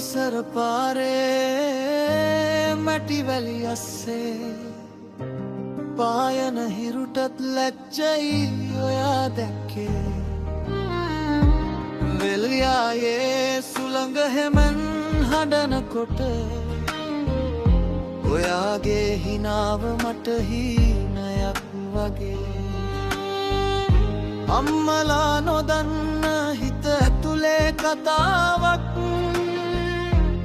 පිටිසර පාරේ මැටි වැලි අස්සේ පායන හිරුටත් ලැජ්ජයි ඔයා දැක්කේ වෙලියායේ සුළඟ හෙමන් හඬනකොට ඔයාගේ හිනාව මට හීනයක් වගේ අම්මලා නොදන්න හිත ඇතුලේ කතාවක්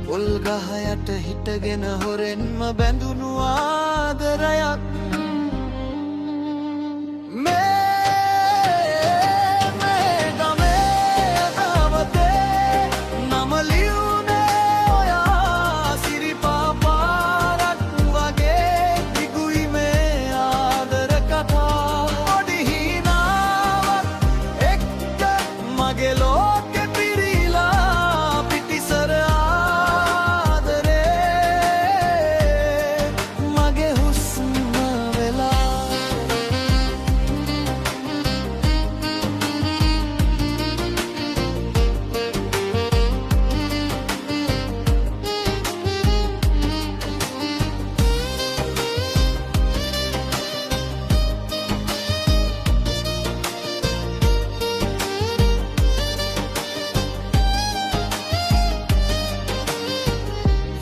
පොල් ගහ යට හිටගෙන හොරෙන්ම බැඳුණු ආදරයක්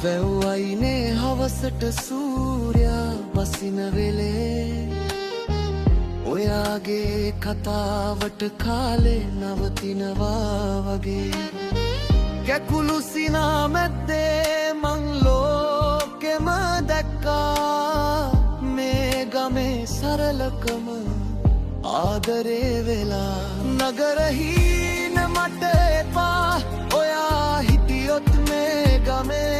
වැව්වයිනේ හවසට සූර්යා බසින වෙලේ ඔයාගේ කතාවට කාලේ නවතිනවා වගේ කැකුළු සිනා මැද්දේ මං ලෝකෙම දැක්කා මේ ගමේ සරලකම ආදරේ වෙලා නගර හීන මට එපා ඔයා හිටියොත් මේ ගමේ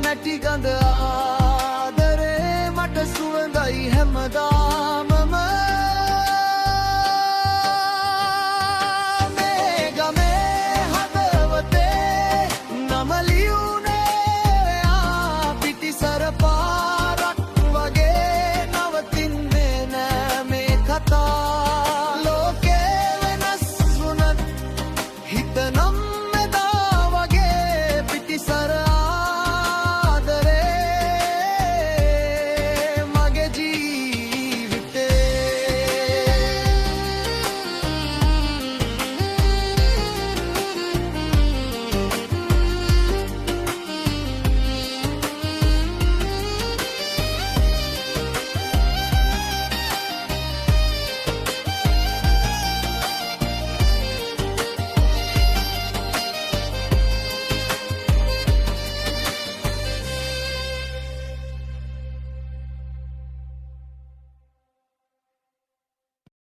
මැටි ගඳ